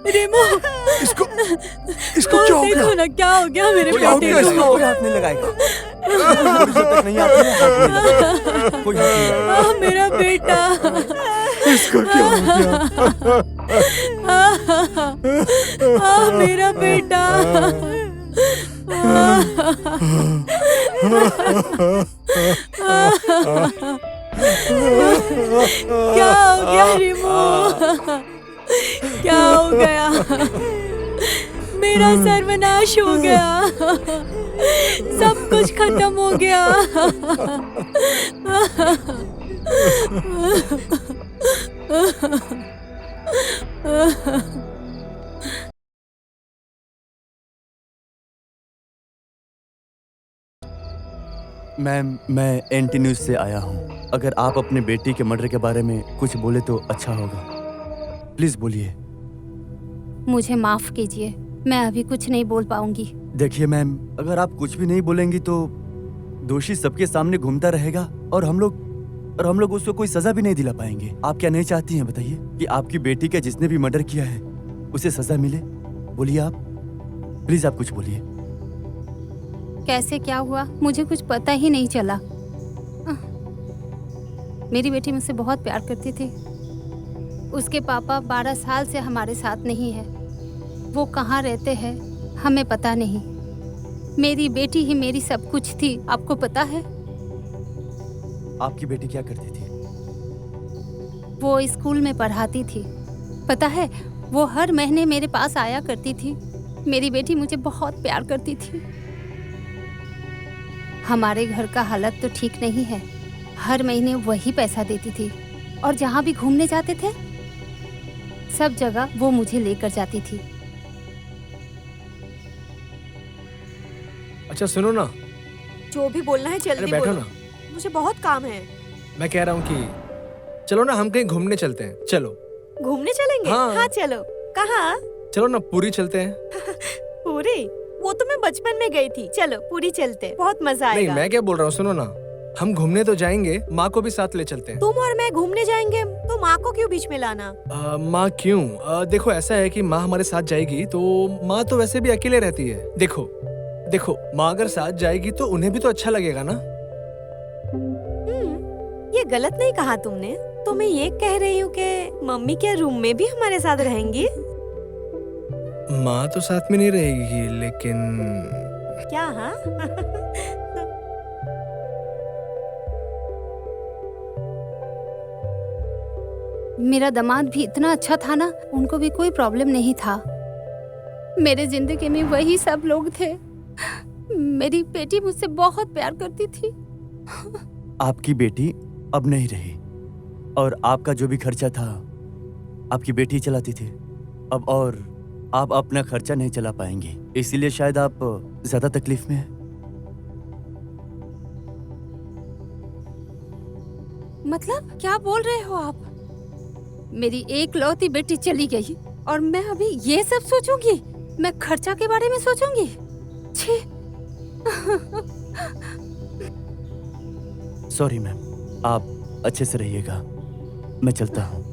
रेमो, इसको क्या हो देखो गया? ना क्या हो गया मेरे क्या हो बेटे गया? इसको को। कोई हाथ नहीं लगाएगा। पुलिस जब तक नहीं आती है, हाथ नहीं लगाएगा। कोई हाथ नहीं लगाएगा। मेरा बेटा। इसको क्या हो गया? मेरा बेटा। क्या हो गया रेमो? क्या हो गया? मेरा सर्वनाश हो गया। सब कुछ खत्म हो गया। मैम, मैं एनटी न्यूज़ से आया हूँ। अगर आप अपने बेटी के मर्डर के बारे में कुछ बोले तो अच्छा होगा। प्लीज बोलिए। मुझे माफ कीजिए, मैं अभी कुछ नहीं बोल पाऊंगी। देखिए मैम, अगर आप कुछ भी नहीं बोलेंगी तो दोषी सबके सामने घूमता रहेगा और हम लोग उसको कोई सजा भी नहीं दिला पाएंगे। आप क्या नहीं चाहती हैं बताइए कि आपकी बेटी का जिसने भी मर्डर किया है उसे सजा मिले? बोलिए आप, प्लीज आप कुछ बोलिए। कैसे क्या हुआ मुझे कुछ पता ही नहीं चला। मेरी बेटी मुझसे बहुत प्यार करती थी। उसके पापा 12 साल से हमारे साथ नहीं है। वो कहाँ रहते हैं हमें पता नहीं। मेरी बेटी ही मेरी सब कुछ थी, आपको पता है। आपकी बेटी क्या करती थी? वो स्कूल में पढ़ाती थी। पता है, वो हर महीने मेरे पास आया करती थी। मेरी बेटी मुझे बहुत प्यार करती थी। हमारे घर का हालत तो ठीक नहीं है। हर महीने वही पैसा देती थी और जहाँ भी घूमने जाते थे सब जगह वो मुझे लेकर जाती थी। अच्छा सुनो ना, जो भी बोलना है अरे जल्दी बैठो बोलो। ना। मुझे बहुत काम है। मैं कह रहा हूँ कि चलो ना हम कहीं घूमने चलते हैं। चलो घूमने चलेंगे? हाँ। हाँ चलो। कहाँ? चलो ना, पूरी चलते हैं। पूरी? वो तो मैं बचपन में गई थी। चलो पूरी चलते हैं, बहुत मजा नहीं, आएगा। मैं क्या बोल रहा हूँ, सुनो ना, हम घूमने तो जाएंगे, माँ को भी साथ ले चलते हैं। तुम और मैं घूमने जाएंगे तो माँ को क्यों बीच में लाना? माँ क्यों? देखो ऐसा है कि माँ हमारे साथ जाएगी तो माँ तो वैसे भी अकेले रहती है। देखो माँ अगर साथ जाएगी तो उन्हें भी तो अच्छा लगेगा ना। ये गलत नहीं कहा तुमने। तो मैं ये कह रही हूँ कि मम्मी क्या रूम में भी हमारे साथ रहेंगी? माँ तो साथ में नहीं रहेगी लेकिन क्या? हाँ। मेरा दामाद भी इतना अच्छा था ना, उनको भी कोई प्रॉब्लम नहीं था। मेरे जिंदगी में वही सब लोग थे। मेरी बेटी मुझसे बहुत प्यार करती थी। आपकी बेटी अब नहीं रही और आपका जो भी खर्चा था आपकी बेटी चलाती थी अब, और आप अपना खर्चा नहीं चला पाएंगे, इसीलिए शायद आप ज्यादा तकलीफ में हैं। मतलब क्या बोल रहे हो आप? मेरी एक लौती बेटी चली गई और मैं अभी ये सब सोचूंगी? मैं खर्चा के बारे में सोचूंगी? छी। सॉरी मैम, आप अच्छे से रहिएगा। मैं चलता हूँ।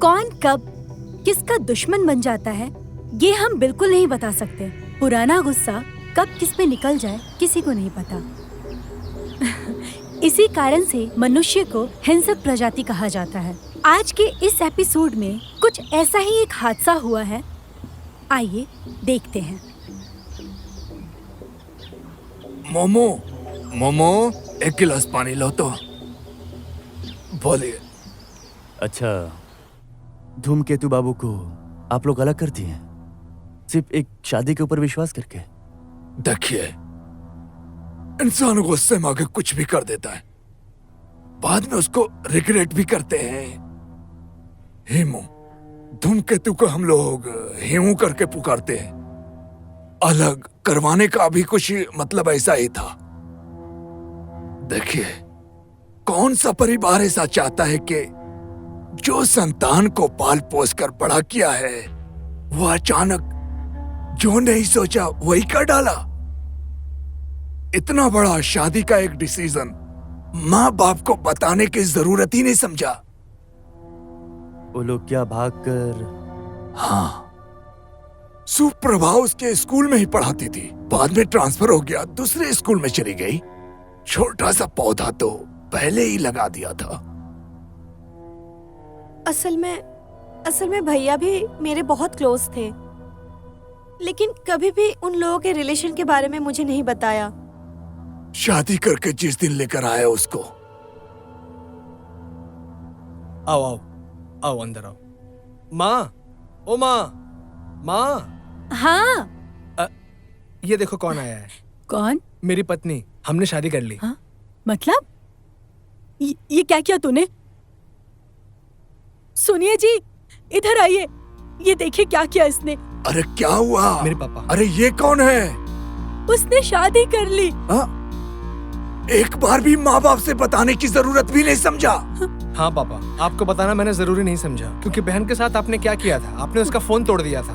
कौन कब किसका दुश्मन बन जाता है ये हम बिल्कुल नहीं बता सकते। पुराना गुस्सा कब किस पे निकल जाए किसी को नहीं पता। इसी कारण से मनुष्य को हिंसक प्रजाति कहा जाता है। आज के इस एपिसोड में कुछ ऐसा ही एक हादसा हुआ है, आइए देखते हैं। मोमो एक गिलास पानी लो तो। बोलिए। अच्छा, धूमकेतु बाबू को आप लोग अलग करती हैं सिर्फ एक शादी के ऊपर विश्वास करके? देखिए, इंसान गुस्से में आके कुछ भी कर देता है, बाद में उसको रिग्रेट भी करते हैं। हेमू, धूमकेतु को हम लोग हेमू करके पुकारते हैं। अलग करवाने का भी कुछ मतलब ऐसा ही था। देखिए, कौन सा परिवार ऐसा चाहता है कि जो संतान को पाल पोस कर बड़ा किया है वो अचानक जो नहीं सोचा वही कर डाला? इतना बड़ा शादी का एक डिसीजन माँ बाप को बताने की जरूरत ही नहीं समझा। वो लोग क्या भाग कर? हाँ, सुप्रभा उसके स्कूल में ही पढ़ाती थी, बाद में ट्रांसफर हो गया, दूसरे स्कूल में चली गई। छोटा सा पौधा तो पहले ही लगा दिया था। असल में भैया भी मेरे बहुत क्लोज थे, लेकिन कभी भी उन लोगों के रिलेशन के बारे में मुझे नहीं बताया। शादी करके जिस दिन लेकर आया उसको। आओ आओ आओ, अंदर आओ। माँ, ओ माँ, माँ, हाँ। ये देखो कौन आया है। कौन? मेरी पत्नी। हमने शादी कर ली। हाँ? मतलब ये क्या किया तूने? सुनिए जी, इधर आइए, ये देखिए क्या किया इसने। अरे क्या हुआ? मेरे पापा। अरे ये कौन है? उसने शादी कर ली। हाँ? एक बार भी माँ बाप से बताने की जरूरत भी नहीं समझा। हाँ पापा, आपको बताना मैंने जरूरी नहीं समझा, क्योंकि बहन के साथ आपने क्या किया था, आपने उसका फोन तोड़ दिया था,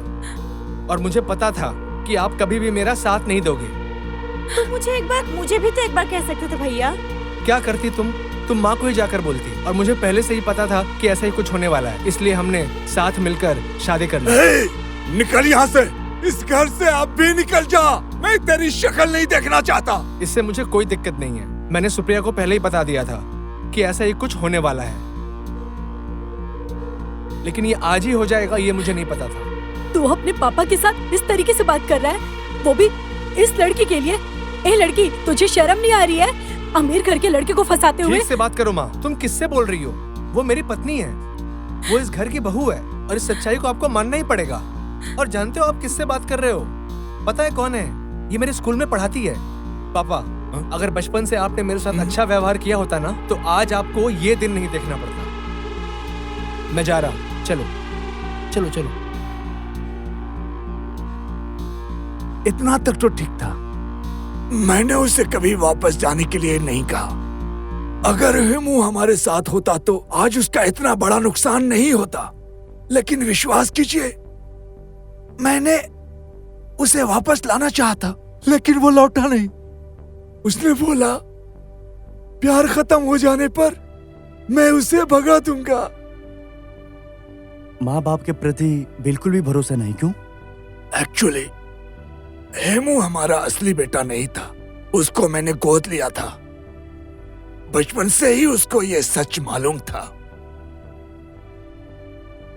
और मुझे पता था कि आप कभी भी मेरा साथ नहीं दोगे। तो मुझे भी तो एक बार कह सकते थे भैया। क्या करती तुम माँ को ही जाकर बोलती, और मुझे पहले से ही पता था कि ऐसा ही कुछ होने वाला है, इसलिए हमने साथ मिलकर शादी कर ली। निकल यहाँ से, इस घर से आप भी निकल जा, मैं तेरी शक्ल नहीं देखना चाहता। इससे मुझे कोई दिक्कत नहीं है, मैंने सुप्रिया को पहले ही बता दिया था कि ऐसा ही कुछ होने वाला है, लेकिन ये आज ही हो जाएगा ये मुझे नहीं पता था। तू अपने पापा के साथ इस तरीके से बात कर रहा है, वो भी इस लड़की के लिए? ए लड़की, तुझे शर्म नहीं आ रही है अमीर घर के लड़के को फंसाते हुए? ठीक से बात करो माँ, तुम किससे बोल रही हो? वो मेरी पत्नी है, वो इस घर की बहू है, और इस सच्चाई को आपको मानना ही पड़ेगा। और जानते हो आप किससे बात कर रहे हो? पता है कौन है? ये मेरे स्कूल में पढ़ाती है। पापा, अगर बचपन से आपने मेरे साथ अच्छा व्यवहार किया होता ना, तो आज आपको ये दिन नहीं देखना पड़ता। मैं जा रहा हूँ, चलो चलो चलो। इतना तक तो ठीक था, मैंने उसे कभी वापस जाने के लिए नहीं कहा। अगर हेमू हमारे साथ होता तो आज उसका इतना बड़ा नुकसान नहीं होता, लेकिन विश्वास कीजिए, मैंने उसे वापस लाना चाहा, लेकिन वो लौटा नहीं। उसने बोला प्यार खत्म हो जाने पर मैं उसे भगा दूंगा। माँ बाप के प्रति बिल्कुल भी भरोसा नहीं, क्यों? एक्चुअली हेमू हमारा असली बेटा नहीं था, उसको मैंने गोद लिया था। बचपन से ही उसको ये सच मालूम था,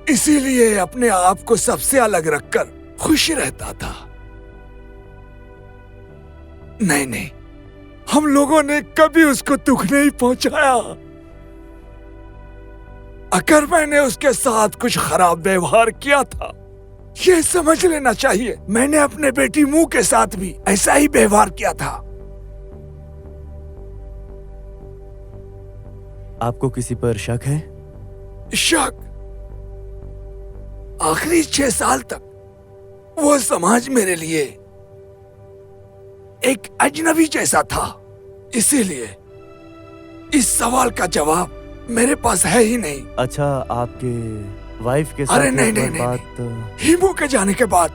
इसीलिए अपने आप को सबसे अलग रखकर खुश रहता था। नहीं, हम लोगों ने कभी उसको दुख नहीं पहुंचाया। अगर मैंने उसके साथ कुछ खराब व्यवहार किया था, ये समझ लेना चाहिए मैंने अपने बेटी मुंह के साथ भी ऐसा ही व्यवहार किया था। आपको किसी पर शक है? शक? आखिरी 6 साल तक वो समाज मेरे लिए एक अजनबी जैसा था, इसीलिए इस सवाल का जवाब मेरे पास है ही नहीं। अच्छा, आपके वाइफ के साथ अरे नहीं, एक बार नहीं, बात? हीमू के जाने के बाद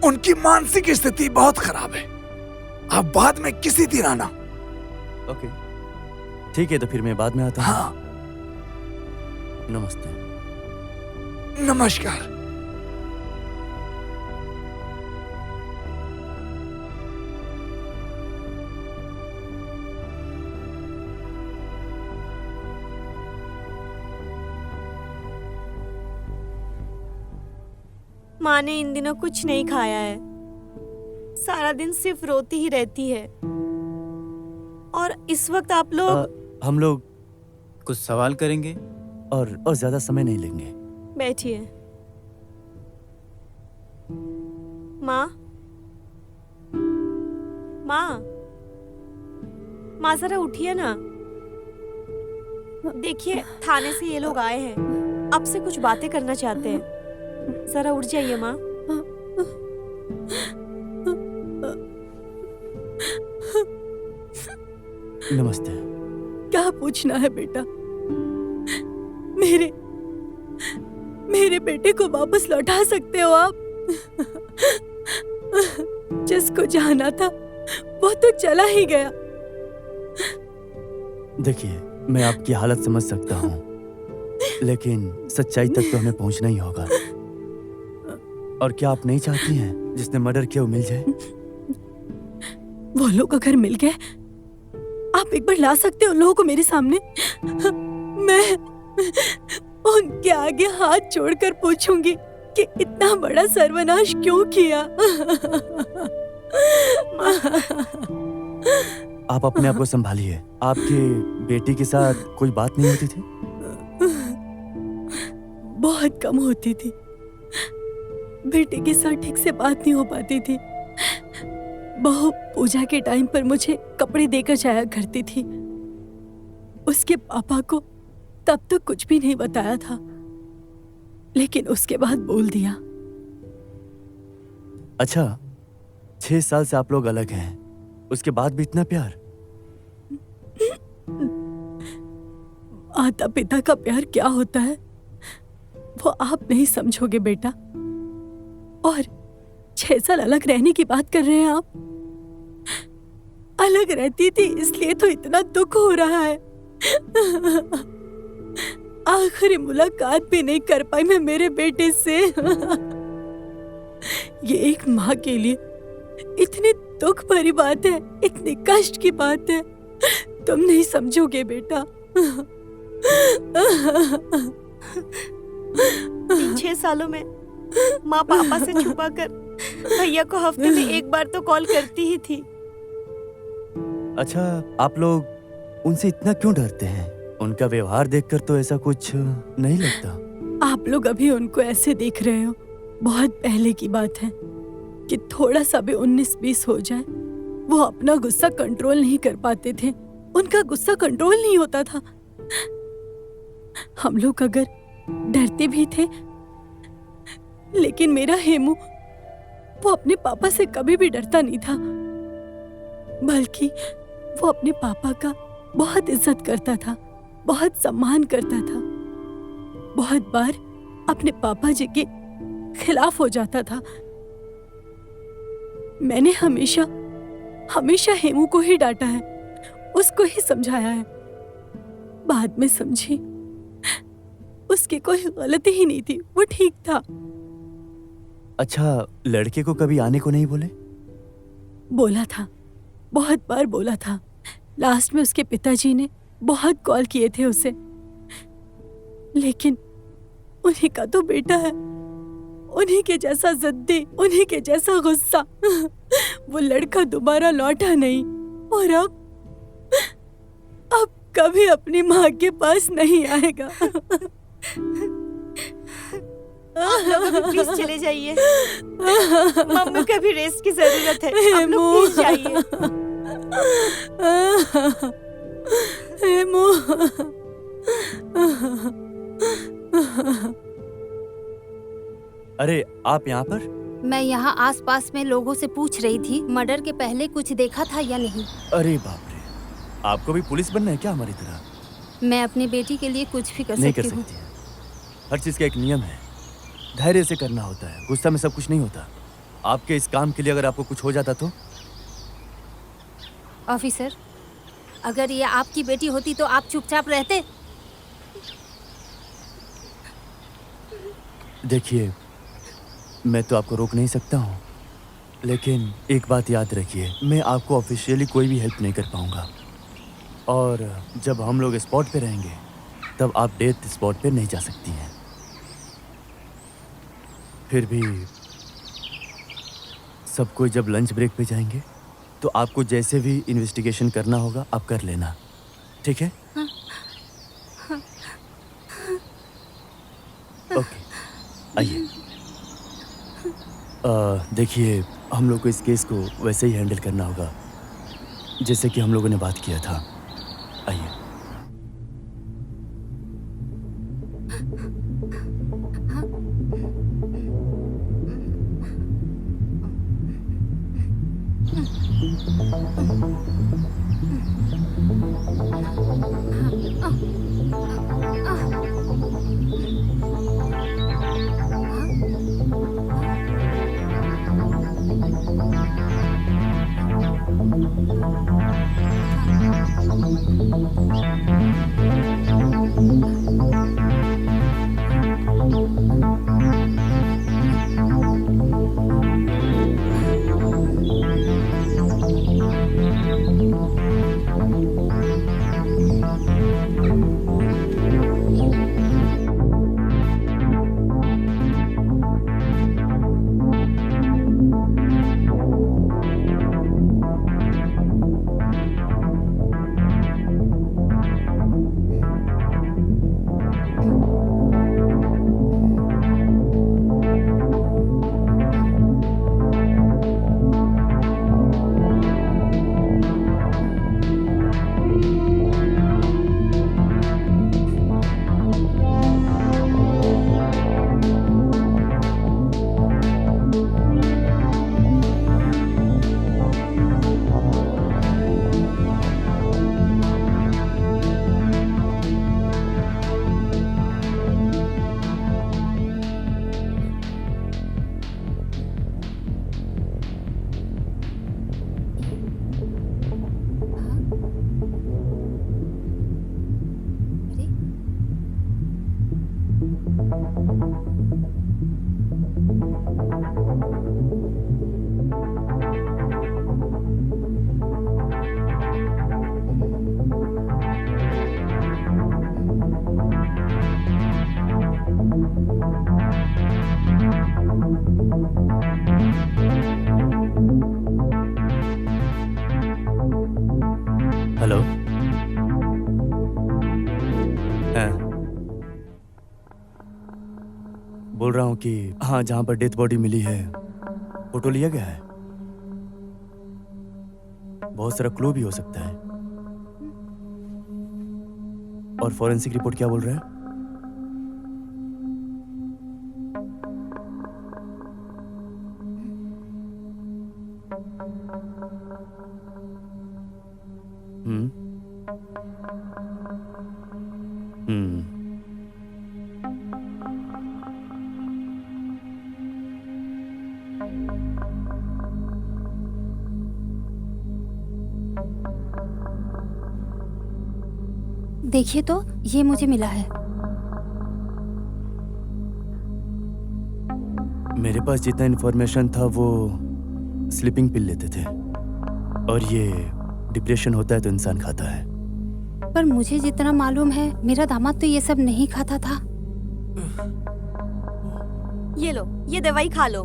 उनकी मानसिक स्थिति बहुत खराब है। आप बाद में किसी दिन आना। ओके, ठीक है, तो फिर मैं बाद में आता हूँ। हाँ, नमस्ते। नमस्कार। माँ ने इन दिनों कुछ नहीं खाया है, सारा दिन सिर्फ रोती ही रहती है। और इस वक्त आप लोग हम लोग कुछ सवाल करेंगे और ज्यादा समय नहीं लेंगे। बैठिए। माँ, माँ, माँ जरा उठिए ना। देखिए, थाने से ये लोग आए हैं, आपसे कुछ बातें करना चाहते हैं। जरा उठ जाइए माँ। नमस्ते। क्या पूछना है बेटा? मेरे बेटे को वापस लौटा सकते हो आप? जिसको जाना था वो तो चला ही गया। देखिए, मैं आपकी हालत समझ सकता हूँ, लेकिन सच्चाई तक तो हमें पहुंचना ही होगा। और क्या आप नहीं चाहती हैं जिसने मर्डर किया वो मिल जाए? वो लोग अगर मिल गए, आप एक बार ला सकते हो उन लोगों को मेरे सामने? मैं उनके आगे हाथ जोड़कर पूछूंगी कि इतना बड़ा सर्वनाश क्यों किया। आप अपने आप को संभालिए। आपके बेटी के साथ कोई बात नहीं होती थी? बहुत कम होती थी। बेटे के साथ ठीक से बात नहीं हो पाती थी। बहू पूजा के टाइम पर मुझे कपड़े देकर जाया करती थी। उसके पापा को तब तक कुछ भी नहीं बताया था, लेकिन उसके बाद बोल दिया। अच्छा, 6 साल से आप लोग अलग हैं, उसके बाद भी इतना प्यार? माता पिता का प्यार क्या होता है वो आप नहीं समझोगे बेटा। और 6 साल अलग रहने की बात कर रहे हैं आप। अलग रहती थी इसलिए तो इतना दुख हो रहा है। आखिरी मुलाकात भी नहीं कर पाई मैं मेरे बेटे से। ये एक माँ के लिए इतनी दुख भरी बात है, इतनी कष्ट की बात है। तुम नहीं समझोगे बेटा। 6 सालों में माँ पापा से छुपा कर भैया को हफ्ते में एक बार तो कॉल करती ही थी। अच्छा, आप लोग उनसे इतना क्यों डरते हैं? उनका व्यवहार देखकर तो ऐसा कुछ नहीं लगता। आप लोग अभी उनको ऐसे देख रहे हो। बहुत पहले की बात है कि थोड़ा सा भी 19-20 हो जाए, वो अपना गुस्सा कंट्रोल नहीं कर पाते थे। उनका गुस्सा कंट्रोल नहीं होता था। हम लोग अगर डरते भी थे, लेकिन मेरा हेमू वो अपने पापा से कभी भी डरता नहीं था, बल्कि वो अपने पापा का बहुत इज्जत करता था, बहुत सम्मान करता था। बहुत बार अपने पापा जी के खिलाफ हो जाता था। मैंने हमेशा हमेशा हेमू को ही डांटा है, उसको ही समझाया है। बाद में समझी उसकी कोई गलती ही नहीं थी, वो ठीक था। अच्छा, लड़के को कभी आने को नहीं बोले? बोला था, बहुत बार बोला था। लास्ट में उसके पिताजी ने बहुत कॉल किए थे उसे, लेकिन उन्हीं का तो बेटा है, उन्हीं के जैसा जिद्दी, उन्हीं के जैसा गुस्सा। वो लड़का दोबारा लौटा नहीं और अब कभी अपनी माँ के पास नहीं आएगा। आप लोग अभी प्लीज चले जाइए। मम्मी को अभी रेस्ट की जरूरत है। आप लोग प्लीज जाइए। हेमू, अरे, आप यहाँ पर? मैं यहाँ आसपास में लोगों से पूछ रही थी, मर्डर के पहले कुछ देखा था या नहीं। अरे बाप रे, आपको भी पुलिस बनना है क्या हमारी तरह? मैं अपनी बेटी के लिए कुछ भी कर नहीं कर सकती हूँ। सकती है। हर चीज का एक नियम है, धैर्य से करना होता है। गुस्सा में सब कुछ नहीं होता। आपके इस काम के लिए अगर आपको कुछ हो जाता तो? ऑफिसर, अगर ये आपकी बेटी होती तो आप चुपचाप रहते? देखिए, मैं तो आपको रोक नहीं सकता हूँ, लेकिन एक बात याद रखिए, मैं आपको ऑफिशियली कोई भी हेल्प नहीं कर पाऊंगा। और जब हम लोग स्पॉट पे रहेंगे तब आप डेथ स्पॉट पे नहीं जा सकती हैं। फिर भी सब कोई जब लंच ब्रेक पे जाएंगे तो आपको जैसे भी इन्वेस्टिगेशन करना होगा आप कर लेना, ठीक है? ओके, आइए। देखिए, हम लोग को इस केस को वैसे ही हैंडल करना होगा जैसे कि हम लोगों ने बात किया था। आइए। अरे हेलो। हाँ। बोल रहा हूँ कि हाँ, जहाँ पर डेथ बॉडी मिली है फोटो लिया गया है। बहुत सारा क्लू भी हो सकता है। और फॉरेंसिक रिपोर्ट क्या बोल रहा है? हम्म। हम्म। देखिए तो ये मुझे मिला है। मेरे पास जितना इन्फॉर्मेशन था वो स्लीपिंग पिल लेते थे, और ये डिप्रेशन होता है तो इंसान खाता है। पर मुझे जितना मालूम है मेरा दामाद तो ये सब नहीं खाता था। ये लो, ये दवाई खा लो।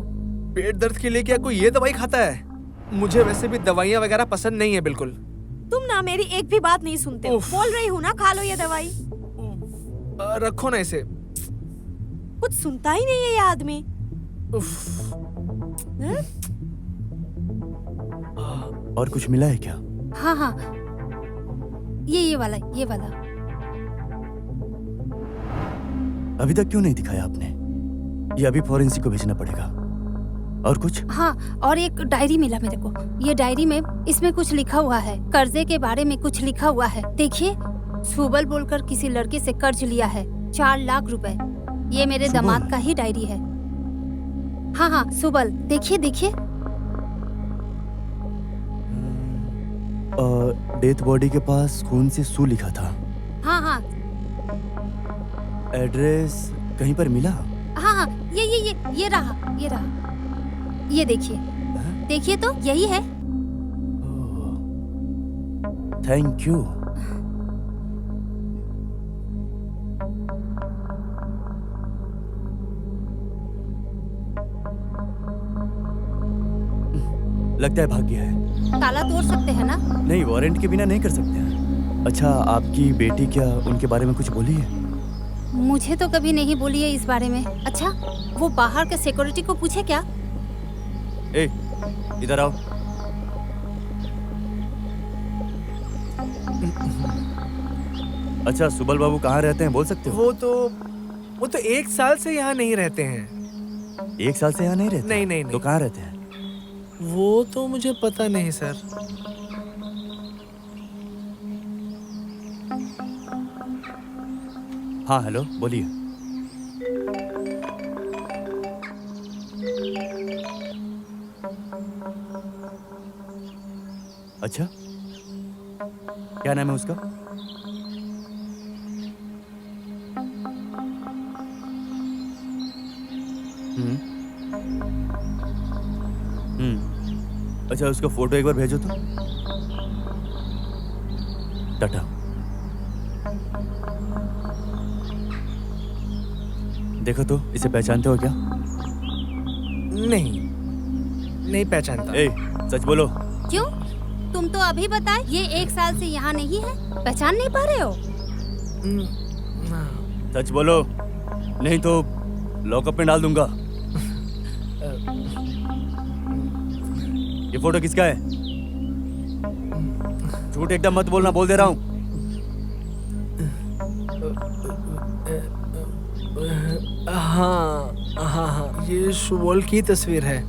पेट दर्द के लिए क्या कोई ये दवाई खाता है? मुझे वैसे भी दवाइयाँ वगैरह पसंद नहीं है बिल्कुल। तुम ना मेरी एक भी बात नहीं सुनते हो। उफ। बोल रही हूँ ना, खा लो ये दवाई। रखो ना इसे। कुछ सुनता ही नहीं है ये आदमी। उफ। हैं? और कुछ मिला है क्या? हाँ हाँ, ये वाला, ये वाला। अभी तक क्यों नहीं दिखाया आपने? ये अभी फॉरेंसिक को भेजना पड़ेगा। और कुछ? हाँ, और एक डायरी मिला मेरे को। ये डायरी में इसमें कुछ लिखा हुआ है, कर्जे के बारे में कुछ लिखा हुआ है। देखिए, सुबल बोलकर किसी लड़के से कर्ज लिया है 4 लाख रुपए। ये मेरे सुबल? दामाद का ही डायरी है। हाँ हाँ, सुबल, देखिए देखिए। डेथ बॉडी के पास खून से सू लिखा था। हाँ हाँ एड्रेस कहीं पर मिला? हाँ हाँ, ये रहा, ये रहा। ये देखिए, देखिए तो यही है। Thank you. लगता है भाग गया है। ताला तोड़ सकते हैं ना? नहीं, वारंट के बिना नहीं कर सकते हैं। अच्छा, आपकी बेटी क्या उनके बारे में कुछ बोली है? मुझे तो कभी नहीं बोली है इस बारे में। अच्छा, वो बाहर के सिक्योरिटी को पूछे क्या? ए, इधर आओ। अच्छा, सुबल बाबू कहाँ रहते हैं, बोल सकते हो? वो तो 1 साल से यहाँ नहीं रहते हैं। 1 साल से यहाँ नहीं रहते? नहीं, नहीं, तो नहीं। कहाँ रहते हैं? वो तो मुझे पता नहीं सर। हाँ, हेलो, बोलिए। अच्छा, क्या नाम है उसका? हम्म अच्छा, उसका फोटो एक बार भेजो तो। टाटा। देखो तो, इसे पहचानते हो क्या? नहीं पहचानता। ए, सच बोलो। क्यों? तुम तो अभी बताए ये 1 साल से यहाँ नहीं है, पहचान नहीं पा रहे हो? सच बोलो, नहीं तो लॉकअप में डाल दूंगा। ये फोटो किसका है? झूठ एकदम मत बोलना, बोल दे रहा हूँ। हाँ, ये सुबोल की तस्वीर है।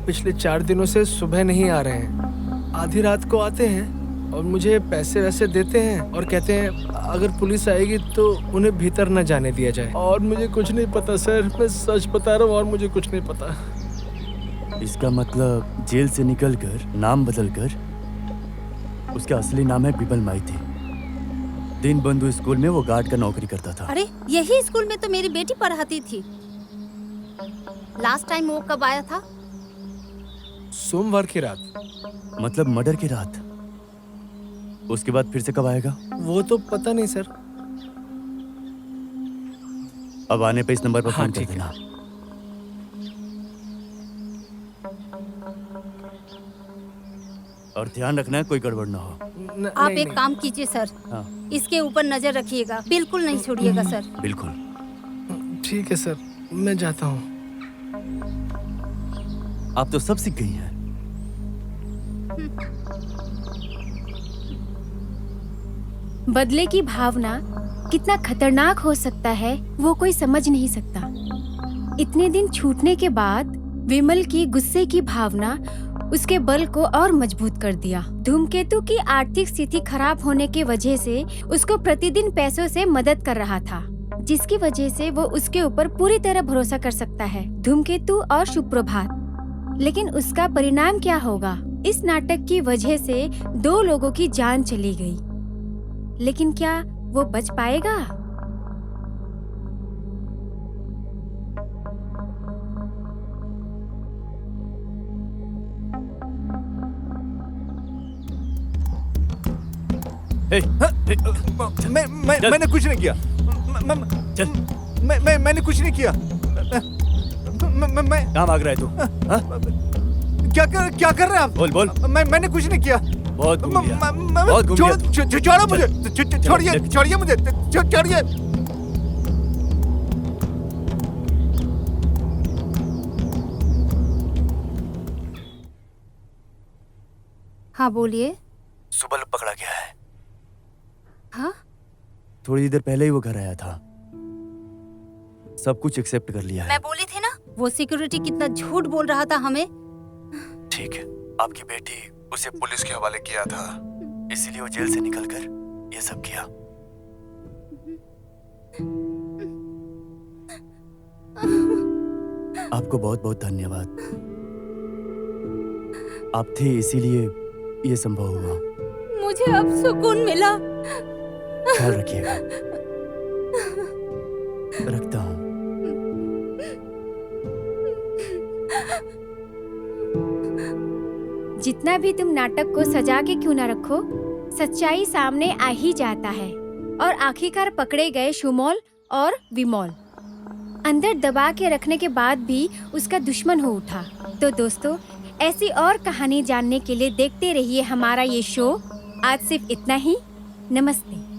पिछले 4 दिनों से सुबह नहीं आ रहे हैं, आधी रात को आते हैं और मुझे पैसे वैसे देते हैं और कहते हैं अगर पुलिस आएगी तो उन्हें भीतर न जाने दिया जाए। और मुझे कुछ नहीं पता सर, मैं सच बता रहा हूँ, और मुझे कुछ नहीं पता। इसका मतलब जेल से निकलकर नाम बदलकर उसका असली नाम है बिमल माइती। दिन बंधु स्कूल में वो गार्ड का नौकरी करता था। अरे यही स्कूल में तो मेरी बेटी पढ़ाती थी। लास्ट टाइम वो कब आया था? सोमवार की रात। मतलब मर्डर की रात। उसके बाद फिर से कब आएगा? वो तो पता नहीं सर। अब आने पे इस नंबर पर हाँ, फोन कर ठीक है। देना। और ध्यान रखना है कोई गड़बड़ ना हो। आप एक काम कीजिए सर, हाँ, इसके ऊपर नजर रखिएगा, बिल्कुल नहीं छोड़िएगा सर। बिल्कुल। ठीक है सर, मैं जाता हूँ। आप तो सब सीख गई हैं। बदले की भावना कितना खतरनाक हो सकता है वो कोई समझ नहीं सकता। इतने दिन छूटने के बाद विमल की गुस्से की भावना उसके बल को और मजबूत कर दिया। धूमकेतु की आर्थिक स्थिति खराब होने की वजह से उसको प्रतिदिन पैसों से मदद कर रहा था, जिसकी वजह से वो उसके ऊपर पूरी तरह भरोसा कर सकता है। धूमकेतु और शुभ प्रभात। लेकिन उसका परिणाम क्या होगा? इस नाटक की वजह से 2 लोगों की जान चली गई, लेकिन क्या वो बच पाएगा? हे, मैंने कुछ नहीं किया। चल। मैंने कुछ नहीं किया। मैं कहाँ भाग रहा है तू? हाँ? क्या कर रहे हैं आप? बोल। मैंने कुछ नहीं किया। बहुत घूम लिया। बहुत घूम लिया। छोड़ो मुझे, छोड़िए मुझे, छोड़िए। हाँ बोलिए। सुबह पकड़ा गया है। हाँ? थोड़ी देर पहले ही वो घर आया था। सब कुछ एक्सेप्ट कर लिया है। मैं बोली थी ना, वो सिक्योरिटी कितना झूठ बोल रहा था हमें। ठीक है, आपकी बेटी उसे पुलिस के हवाले किया था, इसीलिए वो जेल से निकलकर ये सब किया। आपको बहुत बहुत धन्यवाद। आप थे इसीलिए ये संभव हुआ। मुझे अब सुकून मिला। ख्याल रखिएगा। रखता हूँ। जितना भी तुम नाटक को सजा के क्यों ना रखो, सच्चाई सामने आ ही जाता है। और आखिरकार पकड़े गए सुमोल और विमोल। अंदर दबा के रखने के बाद भी उसका दुश्मन हो उठा। तो दोस्तों, ऐसी और कहानी जानने के लिए देखते रहिए हमारा ये शो। आज सिर्फ इतना ही। नमस्ते।